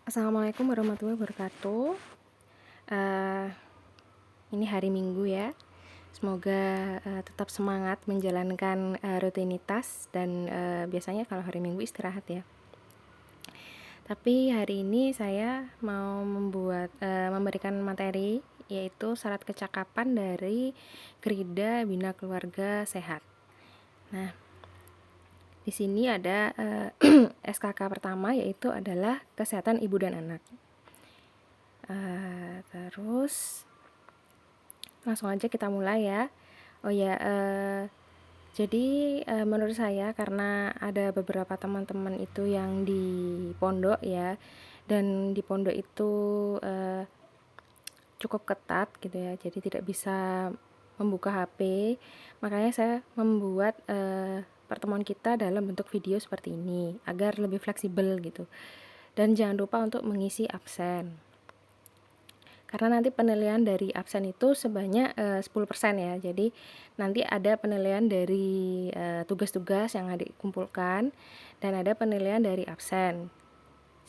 Assalamualaikum warahmatullahi wabarakatuh. Eee, ini hari Minggu ya. Semoga, tetap semangat menjalankan, rutinitas dan, biasanya kalau hari Minggu istirahat ya. Tapi hari ini saya mau memberikan materi, yaitu syarat kecakapan dari Krida Bina Keluarga Sehat. Nah, di sini ada, SKK pertama yaitu adalah kesehatan ibu dan anak. Terus langsung aja kita mulai ya. Oh ya, jadi menurut saya karena ada beberapa teman-teman itu yang di pondok ya, dan di pondok itu cukup ketat gitu ya, jadi tidak bisa membuka HP, makanya saya membuat pertemuan kita dalam bentuk video seperti ini agar lebih fleksibel gitu. Dan jangan lupa untuk mengisi absen. Karena nanti penilaian dari absen itu sebanyak 10% ya. Jadi nanti ada penilaian dari tugas-tugas yang adik kumpulkan dan ada penilaian dari absen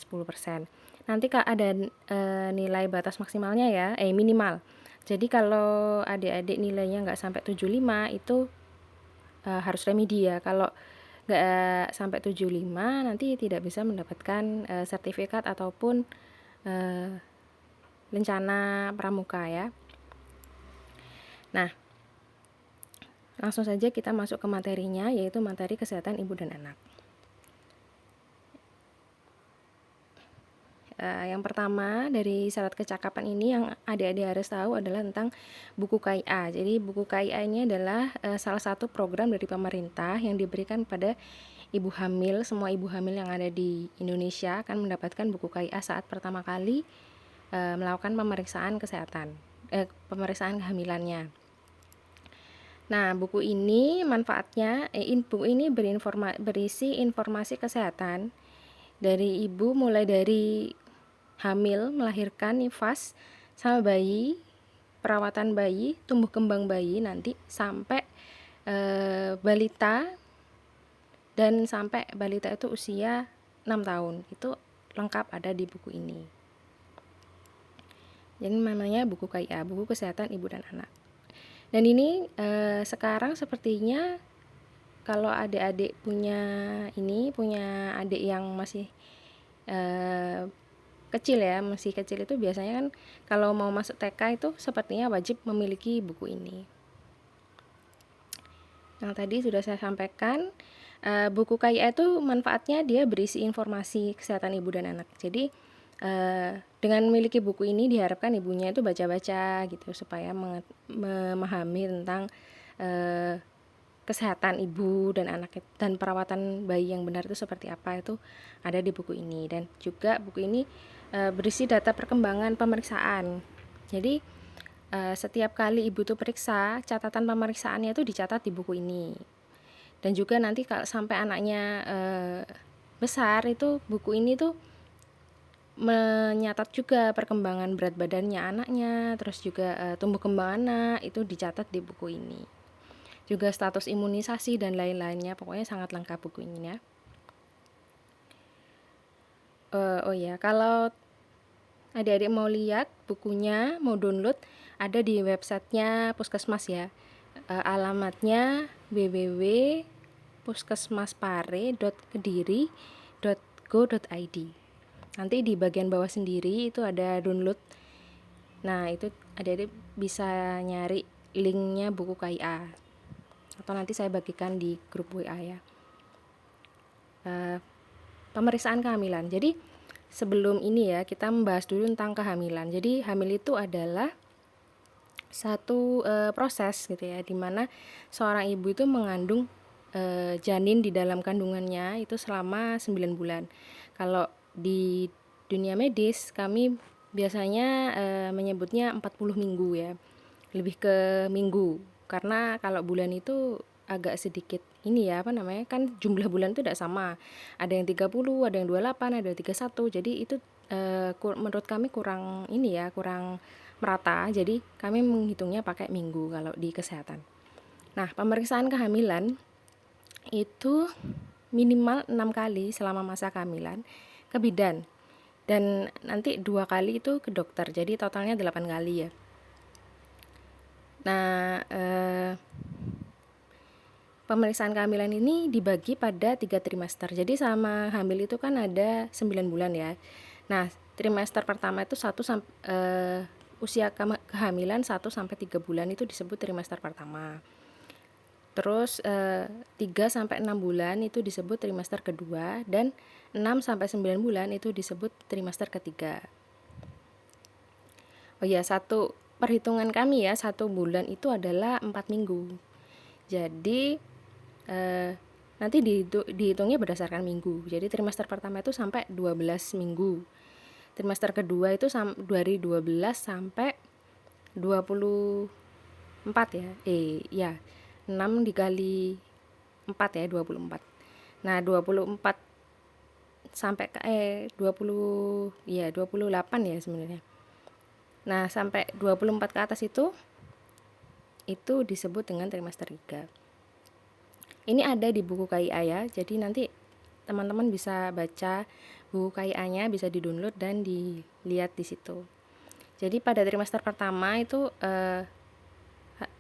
10%. Nanti ada nilai batas maksimalnya ya, minimal. Jadi kalau adik-adik nilainya nggak sampai 75 itu harus remedi ya. Kalau nggak sampai 75 nanti tidak bisa mendapatkan sertifikat ataupun lencana pramuka ya. Nah, langsung saja kita masuk ke materinya, yaitu materi kesehatan ibu dan anak. Yang pertama dari syarat kecakapan ini yang adik-adik harus tahu adalah tentang buku KIA. Jadi buku KIA ini adalah salah satu program dari pemerintah yang diberikan pada ibu hamil. Semua ibu hamil yang ada di Indonesia akan mendapatkan buku KIA saat pertama kali melakukan pemeriksaan kesehatan, pemeriksaan kehamilannya. Nah, buku ini manfaatnya, buku ini berisi informasi kesehatan dari ibu mulai dari hamil, melahirkan, nifas, sama bayi, perawatan bayi, tumbuh kembang bayi nanti sampai balita, dan sampai balita itu usia 6 tahun. Itu lengkap ada di buku ini. Jadi namanya buku KIA, buku kesehatan ibu dan anak. Dan ini sekarang sepertinya kalau adik-adik punya adik yang masih kecil ya, masih kecil itu biasanya kan kalau mau masuk TK itu sepertinya wajib memiliki buku ini. Yang tadi sudah saya sampaikan, buku KIA itu manfaatnya dia berisi informasi kesehatan ibu dan anak. Jadi dengan memiliki buku ini diharapkan ibunya itu baca-baca gitu supaya memahami tentang kesehatan ibu dan anak dan perawatan bayi yang benar itu seperti apa, itu ada di buku ini. Dan juga buku ini berisi data perkembangan pemeriksaan. Jadi setiap kali ibu tuh periksa, catatan pemeriksaannya itu dicatat di buku ini. Dan juga nanti kalau sampai anaknya besar, itu buku ini tuh menyatat juga perkembangan berat badannya anaknya, terus juga tumbuh kembang anak itu dicatat di buku ini. Juga status imunisasi dan lain-lainnya, pokoknya sangat lengkap buku ini ya. Oh ya, kalau adik-adik mau lihat bukunya, mau download, ada di websitenya Puskesmas ya. Alamatnya www.puskesmaspare.kediri.go.id. Nanti di bagian bawah sendiri itu ada download. Nah, itu adik-adik bisa nyari linknya buku KIA. Atau nanti saya bagikan di grup WA ya. Pemeriksaan kehamilan. Jadi sebelum ini ya, kita membahas dulu tentang kehamilan. Jadi hamil itu adalah satu proses gitu ya, dimana seorang ibu itu mengandung janin di dalam kandungannya itu selama 9 bulan. Kalau di dunia medis kami biasanya menyebutnya 40 minggu ya, lebih ke minggu, karena kalau bulan itu agak sedikit ini ya, kan jumlah bulan itu tidak sama, ada yang 30, ada yang 28, ada yang 31, jadi itu menurut kami kurang merata, jadi kami menghitungnya pakai minggu kalau di kesehatan. Nah, pemeriksaan kehamilan itu minimal 6 kali selama masa kehamilan ke bidan. dan nanti 2 kali itu ke dokter, jadi totalnya 8 kali ya. Nah, pemeriksaan kehamilan ini dibagi pada 3 trimester. Jadi sama hamil itu kan ada 9 bulan ya. Nah, trimester pertama itu usia kehamilan 1 sampai 3 bulan itu disebut trimester pertama. Terus 3 sampai 6 bulan itu disebut trimester kedua, dan 6 sampai 9 bulan itu disebut trimester ketiga. Oh ya, satu perhitungan kami ya, 1 bulan itu adalah 4 minggu. Jadi nanti dihitungnya berdasarkan minggu. Jadi trimester pertama itu sampai 12 minggu. Trimester kedua itu dari 12 sampai 24 ya. Ya. 6 dikali 4 ya, 24. Nah, 24 sampai 28 ya sebenarnya. Nah, sampai 24 ke atas itu disebut dengan trimester 3. Ini ada di buku KIA ya, jadi nanti teman-teman bisa baca buku KIA-nya, bisa di-download dan dilihat di situ. Jadi pada trimester pertama itu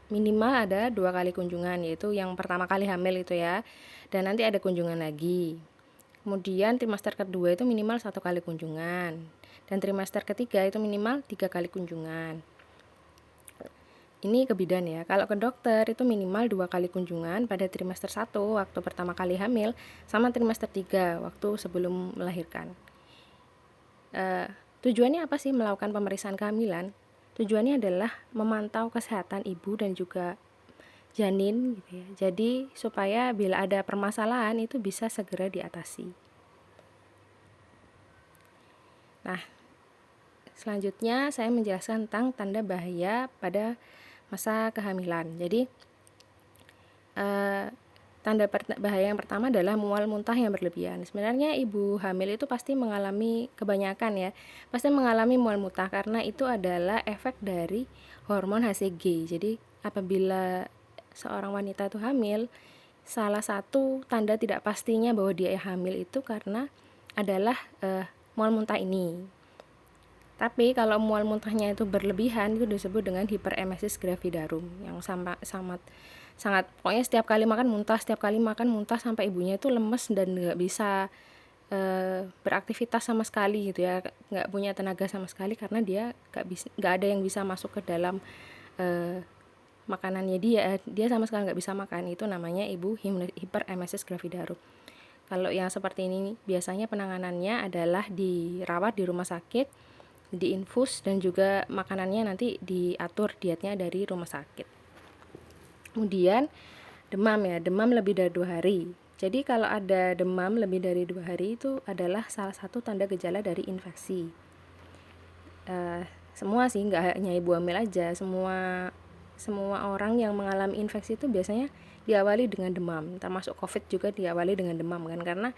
minimal ada 2 kali kunjungan, yaitu yang pertama kali hamil itu ya, dan nanti ada kunjungan lagi. Kemudian trimester kedua itu minimal 1 kali kunjungan, dan trimester ketiga itu minimal 3 kali kunjungan. Ini ke bidan ya. Kalau ke dokter itu minimal 2 kali kunjungan pada trimester 1 waktu pertama kali hamil, sama trimester 3 waktu sebelum melahirkan. Tujuannya apa sih melakukan pemeriksaan kehamilan? Tujuannya adalah memantau kesehatan ibu dan juga janin gitu ya. Jadi supaya bila ada permasalahan itu bisa segera diatasi. Nah, selanjutnya saya menjelaskan tentang tanda bahaya pada masa kehamilan. Jadi tanda bahaya yang pertama adalah mual muntah yang berlebihan. Sebenarnya ibu hamil itu pasti mengalami, kebanyakan ya, pasti mengalami mual muntah karena itu adalah efek dari hormon HCG. Jadi apabila seorang wanita itu hamil, salah satu tanda tidak pastinya bahwa dia hamil itu karena adalah mual muntah ini. Tapi kalau mual muntahnya itu berlebihan itu disebut dengan hiperemesis gravidarum, yang sangat pokoknya setiap kali makan muntah sampai ibunya itu lemes dan nggak bisa beraktivitas sama sekali gitu ya, nggak punya tenaga sama sekali karena dia nggak ada yang bisa masuk ke dalam makanannya dia sama sekali nggak bisa makan. Itu namanya ibu hiperemesis gravidarum. Kalau yang seperti ini biasanya penanganannya adalah dirawat di rumah sakit, diinfus, dan juga makanannya nanti diatur dietnya dari rumah sakit. Kemudian demam ya, demam lebih dari 2 hari. Jadi kalau ada demam lebih dari 2 hari itu adalah salah satu tanda gejala dari infeksi. Semua sih, nggak hanya ibu hamil aja, semua orang yang mengalami infeksi itu biasanya diawali dengan demam, termasuk COVID juga diawali dengan demam kan, karena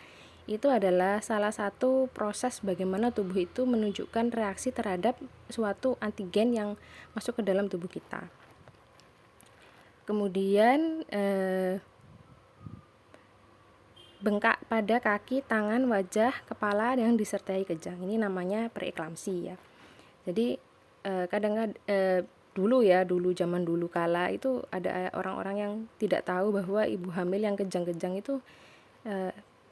itu adalah salah satu proses bagaimana tubuh itu menunjukkan reaksi terhadap suatu antigen yang masuk ke dalam tubuh kita. Kemudian bengkak pada kaki, tangan, wajah, kepala yang disertai kejang. Ini namanya preeklamsi ya. Jadi kadang-kadang dulu zaman dulu kala itu ada orang-orang yang tidak tahu bahwa ibu hamil yang kejang-kejang itu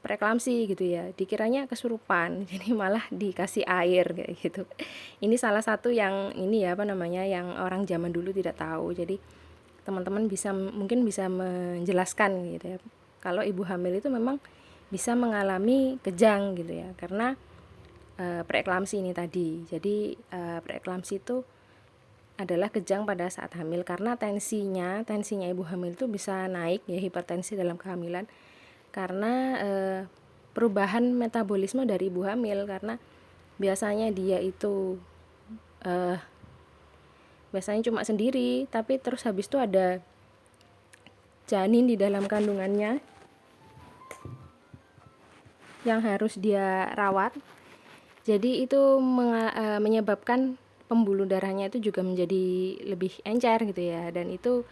preeklamsi gitu ya, dikiranya kesurupan, jadi malah dikasih air kayak gitu. Ini salah satu yang yang orang zaman dulu tidak tahu. Jadi teman-teman mungkin bisa menjelaskan gitu ya, kalau ibu hamil itu memang bisa mengalami kejang gitu ya, karena preeklamsi ini tadi. Jadi preeklamsi itu adalah kejang pada saat hamil karena tensinya ibu hamil itu bisa naik ya, hipertensi dalam kehamilan, karena perubahan metabolisme dari ibu hamil, karena biasanya dia itu biasanya cuma sendiri, tapi terus habis itu ada janin di dalam kandungannya yang harus dia rawat. Jadi itu menyebabkan pembuluh darahnya itu juga menjadi lebih encer gitu ya, dan itu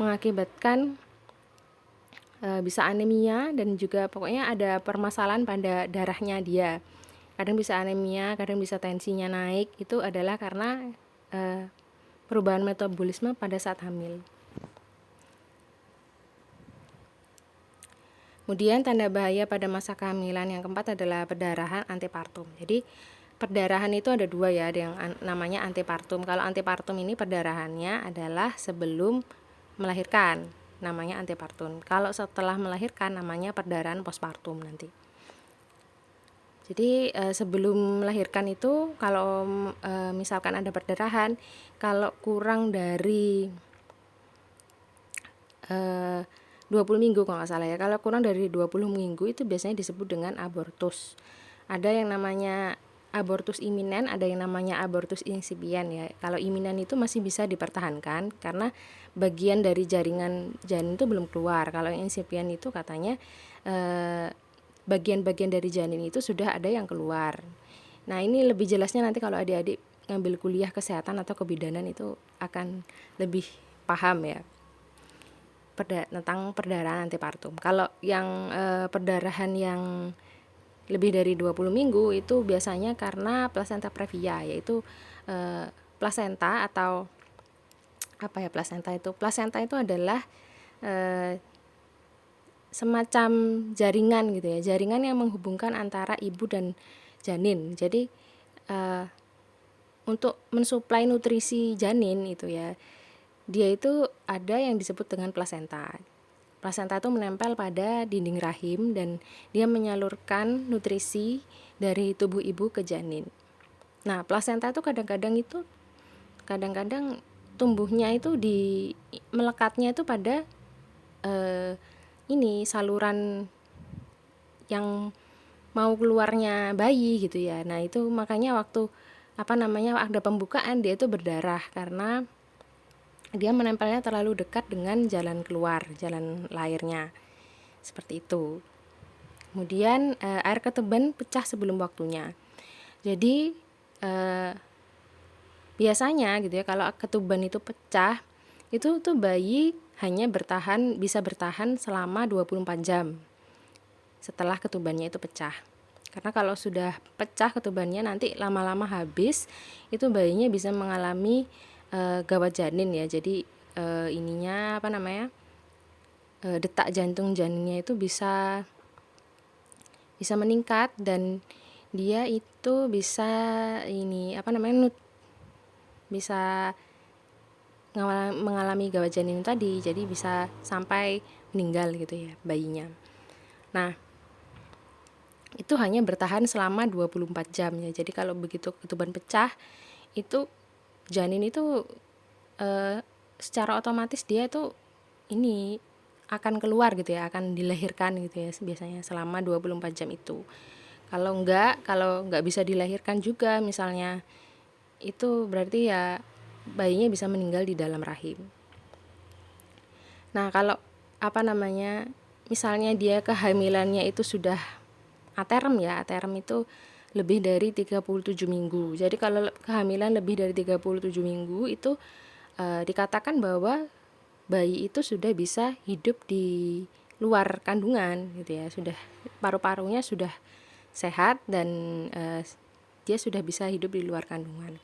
mengakibatkan bisa anemia dan juga pokoknya ada permasalahan pada darahnya dia. kadang bisa anemia, kadang bisa tensinya naik, itu adalah karena perubahan metabolisme pada saat hamil. Kemudian tanda bahaya pada masa kehamilan yang keempat adalah perdarahan antepartum. Jadi perdarahan itu ada dua ya, ada yang namanya antepartum. Kalau antepartum ini perdarahannya adalah sebelum melahirkan, namanya antepartum. Kalau setelah melahirkan namanya perdarahan postpartum nanti. Jadi sebelum melahirkan itu kalau misalkan ada perdarahan, kalau kurang dari 20 minggu kalau nggak salah ya, kalau kurang dari 20 minggu itu biasanya disebut dengan abortus. Ada yang namanya abortus iminen, ada yang namanya abortus insipien ya. Kalau iminen itu masih bisa dipertahankan karena bagian dari jaringan janin itu belum keluar. Kalau yang insipien itu katanya bagian-bagian dari janin itu sudah ada yang keluar. Nah ini lebih jelasnya nanti kalau adik-adik ngambil kuliah kesehatan atau kebidanan itu akan lebih paham ya tentang perdarahan antepartum. Kalau yang perdarahan yang lebih dari 20 minggu itu biasanya karena plasenta previa, yaitu plasenta atau apa ya plasenta itu? Plasenta itu adalah semacam jaringan gitu ya, jaringan yang menghubungkan antara ibu dan janin. Jadi untuk mensuplai nutrisi janin itu ya, dia itu ada yang disebut dengan plasenta. Plasenta itu menempel pada dinding rahim dan dia menyalurkan nutrisi dari tubuh ibu ke janin. Nah, plasenta itu kadang-kadang tumbuhnya itu melekatnya itu pada saluran yang mau keluarnya bayi gitu ya. Nah, itu makanya waktu ada pembukaan dia itu berdarah karena dia menempelnya terlalu dekat dengan jalan keluar, jalan lahirnya. Seperti itu. Kemudian air ketuban pecah sebelum waktunya. Jadi biasanya gitu ya, kalau ketuban itu pecah, itu tuh bayi hanya bisa bertahan selama 24 jam setelah ketubannya itu pecah. Karena kalau sudah pecah ketubannya nanti lama-lama habis, itu bayinya bisa mengalami gawat janin ya. Jadi detak jantung janinnya itu bisa meningkat dan dia itu bisa bisa mengalami gawat janin tadi, jadi bisa sampai meninggal gitu ya bayinya. Nah, itu hanya bertahan selama 24 jam ya. Jadi kalau begitu ketuban pecah, itu janin itu secara otomatis dia itu akan keluar gitu ya, akan dilahirkan gitu ya biasanya selama 24 jam itu. Kalau nggak bisa dilahirkan juga misalnya, itu berarti ya bayinya bisa meninggal di dalam rahim. Nah, kalau misalnya dia kehamilannya itu sudah aterm ya, aterm itu lebih dari 37 minggu. Jadi kalau kehamilan lebih dari 37 minggu itu dikatakan bahwa bayi itu sudah bisa hidup di luar kandungan gitu ya, sudah paru-parunya sudah sehat dan dia sudah bisa hidup di luar kandungan.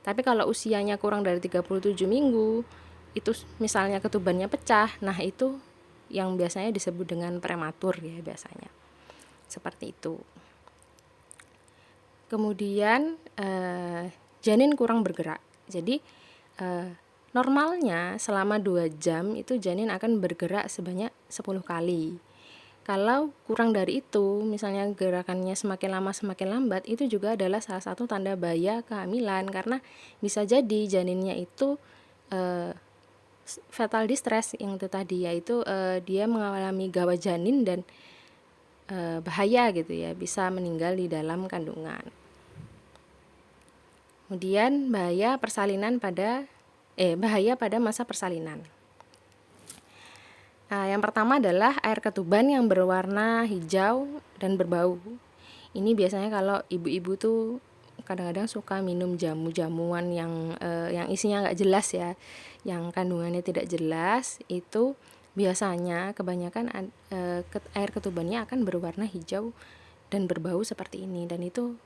Tapi kalau usianya kurang dari 37 minggu, itu misalnya ketubannya pecah, nah itu yang biasanya disebut dengan prematur ya biasanya. Seperti itu. Kemudian janin kurang bergerak. Jadi normalnya selama 2 jam itu janin akan bergerak sebanyak 10 kali. Kalau kurang dari itu, misalnya gerakannya semakin lama semakin lambat, itu juga adalah salah satu tanda bahaya kehamilan karena bisa jadi janinnya itu fetal distress yang itu tadi, yaitu dia mengalami gawat janin dan bahaya gitu ya, bisa meninggal di dalam kandungan. Kemudian bahaya pada masa persalinan. Nah, yang pertama adalah air ketuban yang berwarna hijau dan berbau. Ini biasanya kalau ibu-ibu tuh kadang-kadang suka minum jamu-jamuan yang isinya nggak jelas ya, yang kandungannya tidak jelas, itu biasanya kebanyakan air ketubannya akan berwarna hijau dan berbau seperti ini, dan itu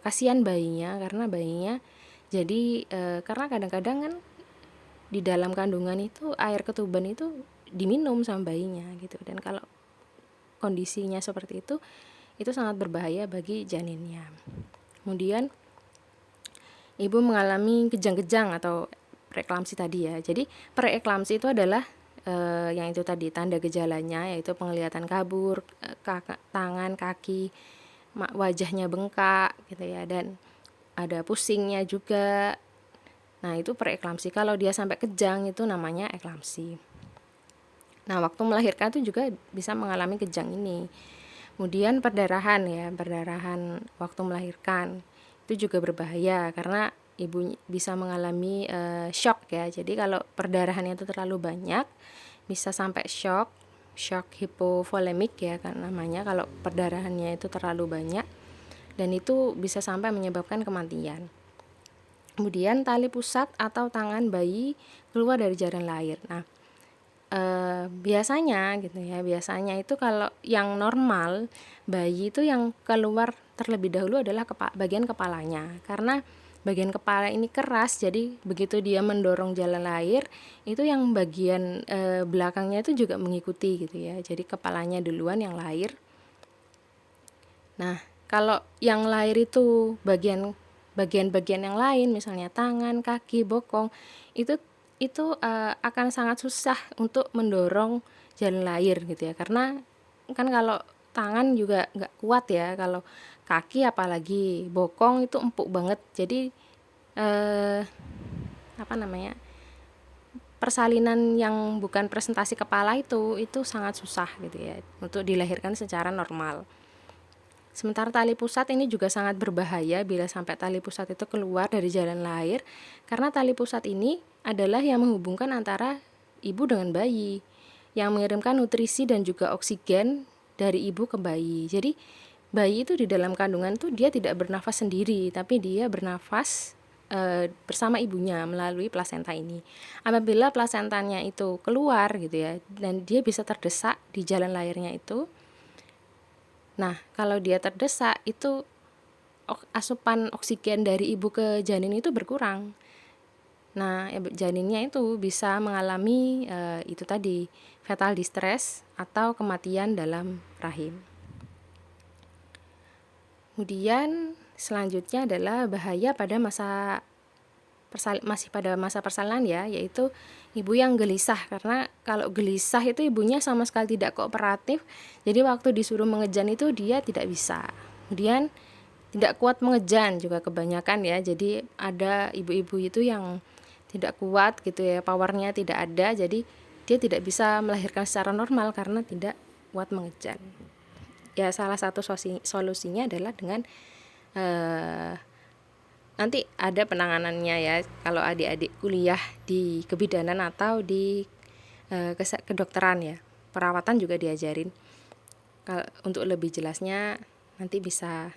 kasihan bayinya, karena bayinya jadi karena kadang-kadang kan di dalam kandungan itu air ketuban itu diminum sama bayinya gitu, dan kalau kondisinya seperti itu sangat berbahaya bagi janinnya. Kemudian ibu mengalami kejang-kejang atau preeklamsi tadi ya. Jadi preeklamsi itu adalah yang itu tadi tanda gejalanya, yaitu penglihatan kabur, tangan, kaki, wajahnya bengkak gitu ya, dan ada pusingnya juga. Nah, itu preeklamsi. Kalau dia sampai kejang itu namanya eklamsi. Nah, waktu melahirkan itu juga bisa mengalami kejang ini. Kemudian perdarahan ya, perdarahan waktu melahirkan itu juga berbahaya karena ibu bisa mengalami shock ya. Jadi kalau perdarahannya itu terlalu banyak bisa sampai shock hipovolemik ya kan namanya, kalau perdarahannya itu terlalu banyak, dan itu bisa sampai menyebabkan kematian. Kemudian tali pusat atau tangan bayi keluar dari jalan lahir. Nah, biasanya gitu ya, biasanya itu kalau yang normal bayi itu yang keluar terlebih dahulu adalah bagian kepalanya, karena bagian kepala ini keras, jadi begitu dia mendorong jalan lahir itu yang bagian belakangnya itu juga mengikuti gitu ya, jadi kepalanya duluan yang lahir. Nah, kalau yang lahir itu bagian-bagian yang lain, misalnya tangan, kaki, bokong, itu akan sangat susah untuk mendorong jalan lahir gitu ya, karena kan kalau tangan juga nggak kuat ya, kalau kaki apalagi, bokong itu empuk banget, jadi persalinan yang bukan presentasi kepala itu sangat susah gitu ya untuk dilahirkan secara normal. Sementara tali pusat ini juga sangat berbahaya bila sampai tali pusat itu keluar dari jalan lahir, karena tali pusat ini adalah yang menghubungkan antara ibu dengan bayi, yang mengirimkan nutrisi dan juga oksigen dari ibu ke bayi. Jadi bayi itu di dalam kandungan tuh dia tidak bernafas sendiri, tapi dia bernafas bersama ibunya melalui plasenta ini. Apabila plasentanya itu keluar gitu ya, dan dia bisa terdesak di jalan lahirnya itu, nah, kalau dia terdesak itu asupan oksigen dari ibu ke janin itu berkurang. Nah, janinnya itu bisa mengalami itu tadi, fetal distress atau kematian dalam rahim. Kemudian selanjutnya adalah bahaya pada masih pada masa persalinan ya, yaitu ibu yang gelisah, karena kalau gelisah itu ibunya sama sekali tidak kooperatif, jadi waktu disuruh mengejan itu dia tidak bisa. Kemudian tidak kuat mengejan juga kebanyakan ya, jadi ada ibu-ibu itu yang tidak kuat gitu ya, powernya tidak ada, jadi dia tidak bisa melahirkan secara normal karena tidak kuat mengejan. Ya, salah satu solusinya adalah dengan nanti ada penanganannya ya, kalau adik-adik kuliah di kebidanan atau di kedokteran ya, perawatan juga diajarin. Untuk lebih jelasnya nanti bisa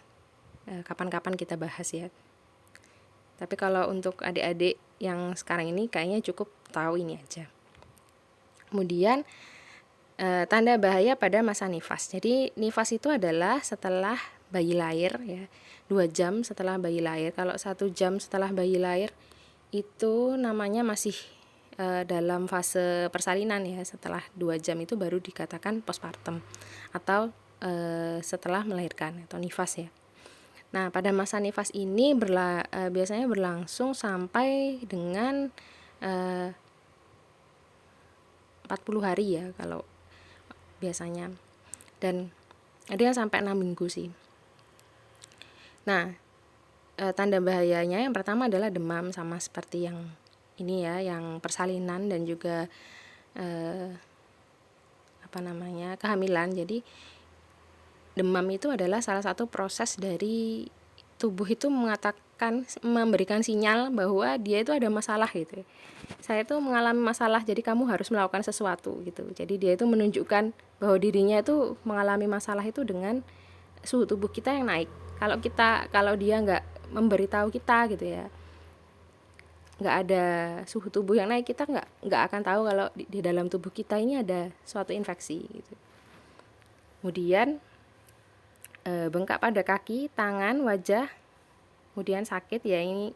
kapan-kapan kita bahas ya. Tapi kalau untuk adik-adik yang sekarang ini kayaknya cukup tahu ini aja. Kemudian tanda bahaya pada masa nifas. Jadi nifas itu adalah setelah bayi lahir ya, 2 jam setelah bayi lahir. Kalau 1 jam setelah bayi lahir itu namanya masih dalam fase persalinan ya. Setelah 2 jam itu baru dikatakan postpartum atau setelah melahirkan atau nifas ya. Nah, pada masa nifas ini biasanya berlangsung sampai dengan 40 hari ya kalau biasanya, dan ada yang sampai 6 minggu sih. Nah, tanda bahayanya yang pertama adalah demam, sama seperti yang ini ya, yang persalinan dan juga kehamilan. Jadi demam itu adalah salah satu proses dari tubuh itu memberikan sinyal bahwa dia itu ada masalah gitu. Saya itu mengalami masalah, jadi kamu harus melakukan sesuatu gitu. Jadi dia itu menunjukkan bahwa dirinya itu mengalami masalah itu dengan suhu tubuh kita yang naik. Kalau dia nggak memberitahu kita gitu ya, nggak ada suhu tubuh yang naik, kita nggak akan tahu kalau di dalam tubuh kita ini ada suatu infeksi gitu. Kemudian bengkak pada kaki, tangan, wajah, kemudian sakit, ya ini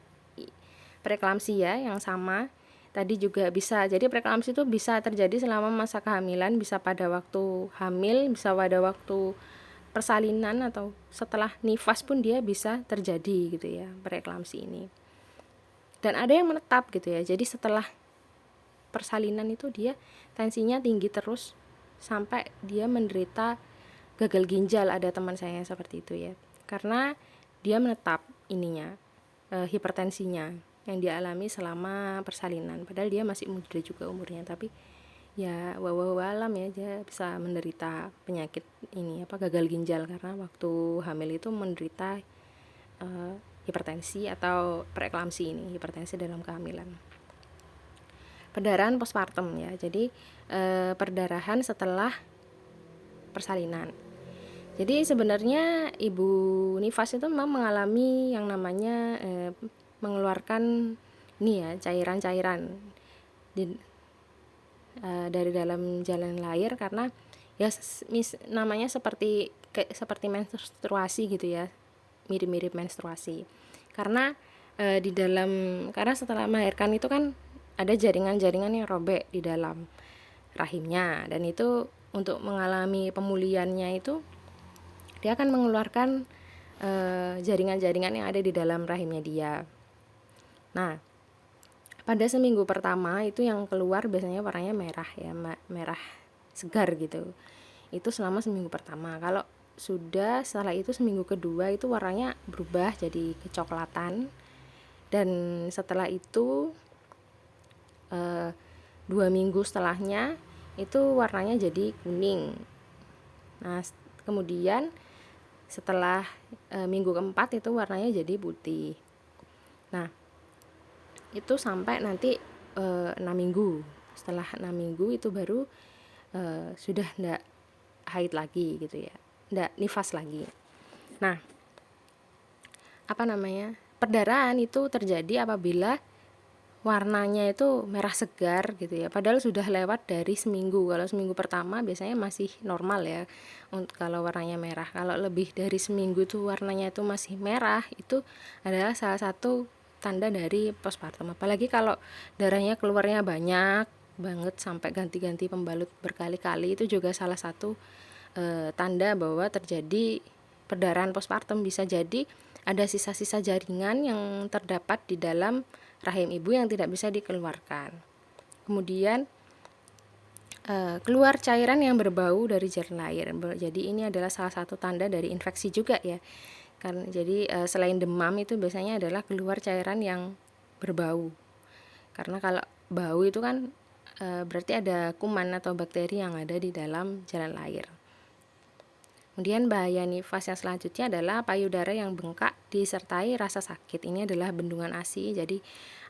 preeklamsia yang sama tadi juga bisa. Jadi preeklamsia itu bisa terjadi selama masa kehamilan, bisa pada waktu hamil, bisa pada waktu persalinan, atau setelah nifas pun dia bisa terjadi gitu ya, preeklamsi ini. Dan ada yang menetap gitu ya, jadi setelah persalinan itu dia tensinya tinggi terus sampai dia menderita gagal ginjal. Ada teman saya seperti itu ya, karena dia menetap ininya, hipertensinya yang dialami selama persalinan, padahal dia masih muda juga umurnya, tapi ya walau ya dia bisa menderita penyakit ini gagal ginjal karena waktu hamil itu menderita hipertensi atau preeklamsi ini, hipertensi dalam kehamilan. Perdarahan postpartum ya, jadi perdarahan setelah persalinan. Jadi sebenarnya ibu nifas itu memang mengalami yang namanya mengeluarkan ini ya, cairan-cairan dari dalam jalan lahir, karena ya namanya seperti menstruasi gitu ya, mirip-mirip menstruasi. Karena karena setelah melahirkan itu kan ada jaringan-jaringan yang robek di dalam rahimnya, dan itu untuk mengalami pemulihannya itu dia akan mengeluarkan jaringan-jaringan yang ada di dalam rahimnya dia. Nah, pada seminggu pertama itu yang keluar biasanya warnanya merah ya, merah segar gitu. Itu selama seminggu pertama. Kalau setelah itu seminggu kedua itu warnanya berubah jadi kecoklatan, dan setelah itu 2 minggu setelahnya itu warnanya jadi kuning. Nah, kemudian setelah minggu keempat itu warnanya jadi putih. Nah, itu sampai nanti 6 minggu. Setelah 6 minggu itu baru sudah enggak haid lagi gitu ya, enggak nifas lagi. Nah, perdarahan itu terjadi apabila warnanya itu merah segar gitu ya, padahal sudah lewat dari seminggu. Kalau seminggu pertama biasanya masih normal ya kalau warnanya merah. Kalau lebih dari seminggu tuh warnanya itu masih merah, itu adalah salah satu tanda dari postpartum. Apalagi kalau darahnya keluarnya banyak banget sampai ganti-ganti pembalut berkali-kali, itu juga salah satu tanda bahwa terjadi perdarahan postpartum. Bisa jadi ada sisa-sisa jaringan yang terdapat di dalam rahim ibu yang tidak bisa dikeluarkan. Kemudian keluar cairan yang berbau dari jalan lahir. Jadi ini adalah salah satu tanda dari infeksi juga ya. Jadi selain demam itu biasanya adalah keluar cairan yang berbau. Karena kalau bau itu kan berarti ada kuman atau bakteri yang ada di dalam jalan lahir. Kemudian bahaya nifas yang selanjutnya adalah payudara yang bengkak disertai rasa sakit. Ini adalah bendungan ASI. Jadi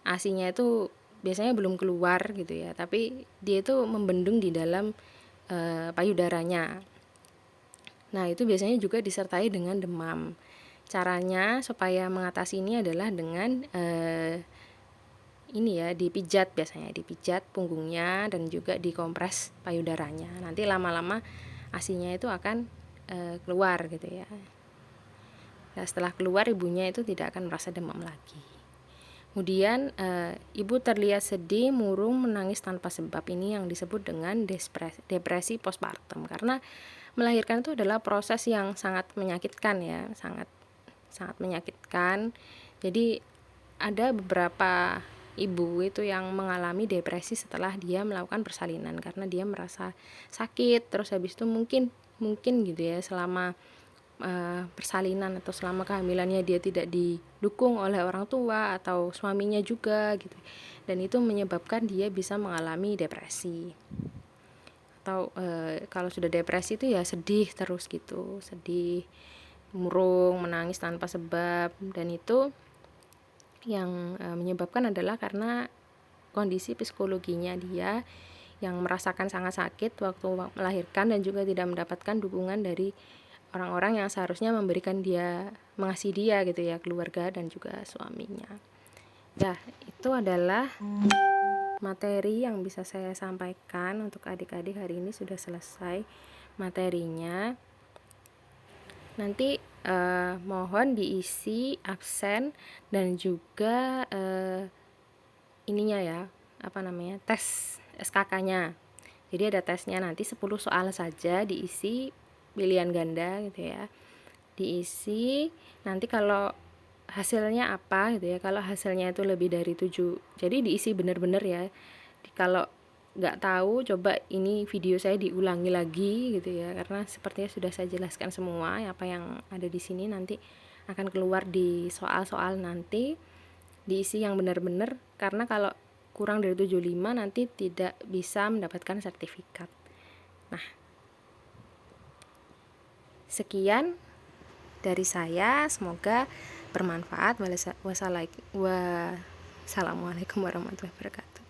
ASI-nya itu biasanya belum keluar gitu ya, tapi dia itu membendung di dalam payudaranya. Nah, itu biasanya juga disertai dengan demam. Caranya supaya mengatasi ini adalah dengan dipijat, biasanya dipijat punggungnya dan juga dikompres payudaranya. Nanti lama-lama ASI-nya itu akan keluar gitu ya. Nah, setelah keluar ibunya itu tidak akan merasa demam lagi. Kemudian ibu terlihat sedih, murung, menangis tanpa sebab. Ini yang disebut dengan depresi postpartum, karena melahirkan itu adalah proses yang sangat menyakitkan ya, sangat menyakitkan. Jadi ada beberapa ibu itu yang mengalami depresi setelah dia melakukan persalinan, karena dia merasa sakit, terus habis itu mungkin gitu ya, selama persalinan atau selama kehamilannya dia tidak didukung oleh orang tua atau suaminya juga gitu, dan itu menyebabkan dia bisa mengalami depresi. Atau kalau sudah depresi itu ya sedih terus gitu, sedih, murung, menangis tanpa sebab, dan itu yang menyebabkan adalah karena kondisi psikologinya dia yang merasakan sangat sakit waktu melahirkan, dan juga tidak mendapatkan dukungan dari orang-orang yang seharusnya mengasihi dia gitu ya, keluarga dan juga suaminya. Ya, itu adalah materi yang bisa saya sampaikan untuk adik-adik hari ini. Sudah selesai materinya. Nanti mohon diisi absen dan juga ininya ya, tes SKK-nya. Jadi ada tesnya, nanti 10 soal saja diisi pilihan ganda gitu ya. Diisi, nanti kalau hasilnya apa gitu ya, kalau hasilnya itu lebih dari 7, jadi diisi benar-benar ya. Kalau nggak tahu, coba ini video saya diulangi lagi gitu ya, karena sepertinya sudah saya jelaskan semua apa yang ada di sini, nanti akan keluar di soal-soal nanti. Diisi yang benar-benar, karena kalau kurang dari 75 nanti tidak bisa mendapatkan sertifikat. Nah, sekian dari saya, semoga bermanfaat. Wassalamualaikum warahmatullahi wabarakatuh.